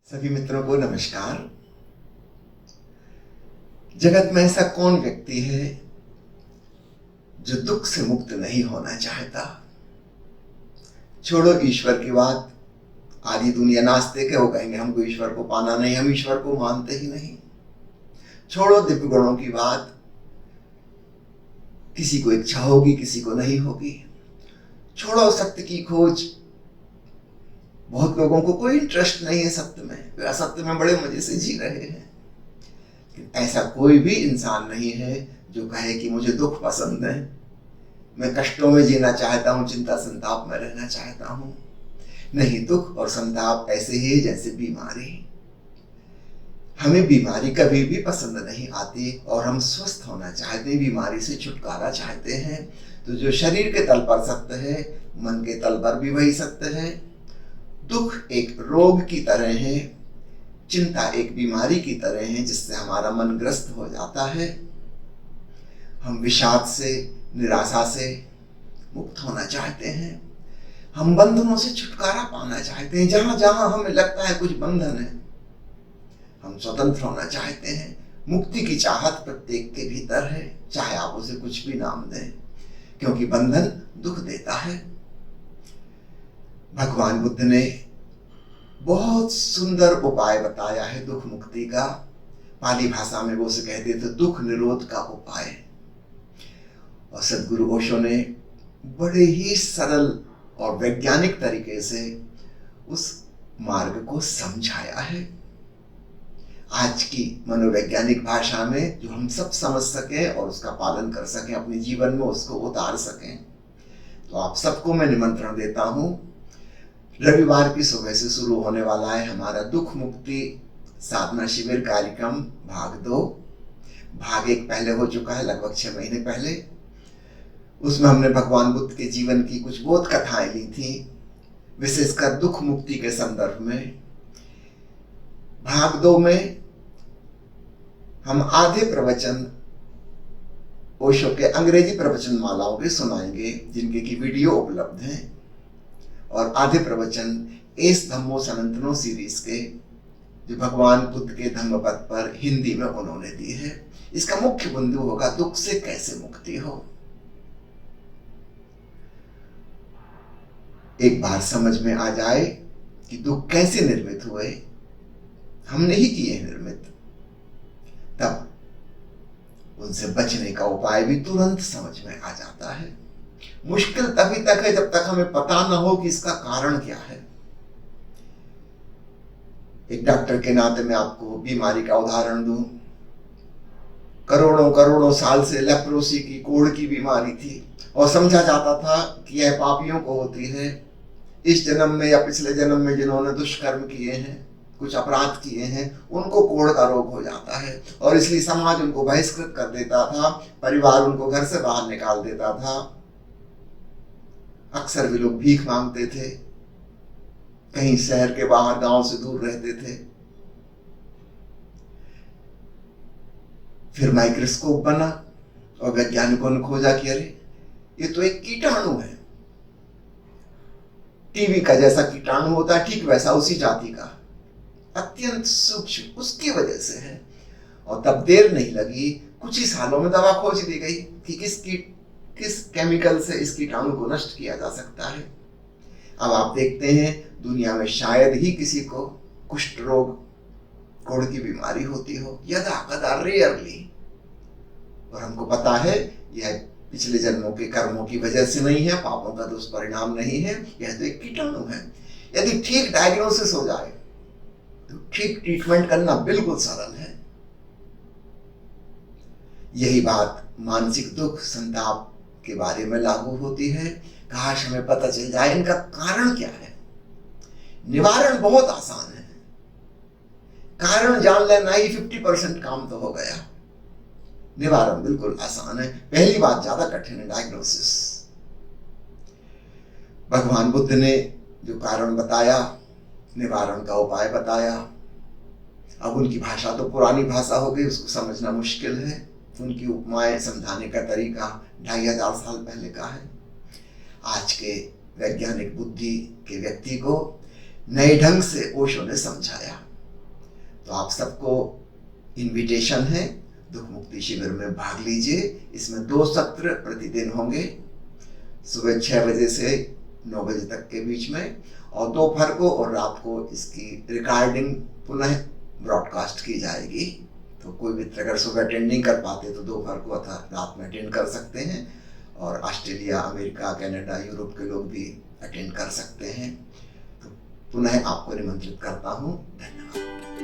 सभी मित्रों को नमस्कार। जगत में ऐसा कौन व्यक्ति है जो दुख से मुक्त नहीं होना चाहता। छोड़ो ईश्वर की बात, आधी दुनिया नास्तिक है, वो कहेंगे हमको ईश्वर को पाना नहीं, हम ईश्वर को मानते ही नहीं। छोड़ो दिव्य गुणों की बात, किसी को इच्छा होगी किसी को नहीं होगी। छोड़ो सत्य की खोज, बहुत लोगों को कोई इंटरेस्ट नहीं है सत्य में, वे असत्य में बड़े मजे से जी रहे हैं। ऐसा कोई भी इंसान नहीं है जो कहे कि मुझे दुख पसंद है, मैं कष्टों में जीना चाहता हूँ, चिंता संताप में रहना चाहता हूँ। नहीं, दुख और संताप ऐसे ही है जैसे बीमारी। हमें बीमारी कभी भी पसंद नहीं आती और हम स्वस्थ होना चाहते हैं, बीमारी से छुटकारा चाहते हैं। तो जो शरीर के तल पर सत्य है, मन के तल पर भी वही सत्य है। दुख एक रोग की तरह है, चिंता एक बीमारी की तरह है जिससे हमारा मन ग्रस्त हो जाता है। हम विषाद से, निराशा से मुक्त होना चाहते हैं। हम बंधनों से छुटकारा पाना चाहते हैं। जहां जहां हमें लगता है कुछ बंधन है, हम स्वतंत्र होना चाहते हैं। मुक्ति की चाहत प्रत्येक के भीतर है, चाहे आप उसे कुछ भी नाम दें, क्योंकि बंधन दुख देता है। भगवान बुद्ध ने बहुत सुंदर उपाय बताया है दुख मुक्ति का। पाली भाषा में वो उसे कहते थे दुख निरोध का उपाय। और सदगुरु ओशो ने बड़े ही सरल और वैज्ञानिक तरीके से उस मार्ग को समझाया है। आज की मनोवैज्ञानिक भाषा में जो हम सब समझ सकें और उसका पालन कर सकें, अपने जीवन में उसको उतार सकें। तो आप सबको मैं निमंत्रण देता हूं, रविवार की सुबह से शुरू होने वाला है हमारा दुख मुक्ति साधना शिविर कार्यक्रम भाग 2। भाग 1 पहले हो चुका है, लगभग 6 महीने पहले। उसमें हमने भगवान बुद्ध के जीवन की कुछ बोध कथाएं ली थी, विशेषकर दुख मुक्ति के संदर्भ में। भाग 2 में हम आधे प्रवचन ओशो के अंग्रेजी प्रवचन मालाओं के सुनाएंगे, जिनके की वीडियो उपलब्ध है, और आधे प्रवचन एस धम्मो सनातनो सीरीज के, जो भगवान बुद्ध के धम्मपद पर हिंदी में उन्होंने दी है। इसका मुख्य बिंदु होगा दुख से कैसे मुक्ति हो। एक बार समझ में आ जाए कि दुख कैसे निर्मित हुए, हमने ही किए निर्मित, तब उनसे बचने का उपाय भी तुरंत समझ में आ जाता है। मुश्किल तभी तक है जब तक हमें पता न हो कि इसका कारण क्या है। एक डॉक्टर के नाते मैं आपको बीमारी का उदाहरण दूं। करोड़ों करोड़ों साल से लेप्रोसी की, कोढ़ की बीमारी थी, और समझा जाता था कि यह पापियों को होती है। इस जन्म में या पिछले जन्म में जिन्होंने दुष्कर्म किए हैं, कुछ अपराध किए हैं, उनको कोढ़ का रोग हो जाता है, और इसलिए समाज उनको बहिष्कृत कर देता था, परिवार उनको घर से बाहर निकाल देता था। अक्सर वे लोग भीख मांगते थे, कहीं शहर के बाहर गांव से दूर रहते थे। फिर माइक्रोस्कोप बना और वैज्ञानिकों ने खोजा कि अरे ये तो एक कीटाणु है। टीबी का जैसा कीटाणु होता है, ठीक वैसा उसी जाति का, अत्यंत सूक्ष्म, उसकी वजह से है। और तब देर नहीं लगी, कुछ ही सालों में दवा खोज दी गई कि किस केमिकल से इस कीटाणु को नष्ट किया जा सकता है। अब आप देखते हैं दुनिया में शायद ही किसी को कुष्ठ रोग, कोढ़ की बीमारी होती हो, यदा कदा रेयरली। और हमको पता है यह पिछले जन्मों के कर्मों की वजह से नहीं है, पापों का दुष्परिणाम नहीं है, यह तो एक कीटाणु है। यदि ठीक डायग्नोसिस हो जाए तो ठीक ट्रीटमेंट करना बिल्कुल सरल है। यही बात मानसिक दुख, संताप के बारे में लागू होती है। काश हमें पता चल जाए इनका कारण क्या है। निवारण बहुत आसान है, कारण जान लेना ही 50% काम तो हो गया। निवारण बिल्कुल आसान है, पहली बात ज्यादा कठिन है, डायग्नोसिस। भगवान बुद्ध ने जो कारण बताया, निवारण का उपाय बताया। अब उनकी भाषा तो पुरानी भाषा हो गई, उसको समझना मुश्किल है। उनकी उपमाएं समझाने का तरीका 2500 साल पहले का है। आज के वैज्ञानिक बुद्धि के व्यक्ति को नए ढंग से ओशो ने समझाया। तो आप सबको इनविटेशन है, दुख मुक्ति शिविर में भाग लीजिए। इसमें 2 सत्र प्रतिदिन होंगे, सुबह 6 बजे से 9 बजे तक के बीच में, और दोपहर को और रात को इसकी रिकॉर्डिंग पुनः ब्रॉडकास्ट की जाएगी। तो कोई मित्र अगर सुबह अटेंड नहीं कर पाते तो दोपहर को अथवा रात में अटेंड कर सकते हैं, और ऑस्ट्रेलिया, अमेरिका, कनाडा, यूरोप के लोग भी अटेंड कर सकते हैं। तो पुनः आपको निमंत्रित करता हूँ। धन्यवाद।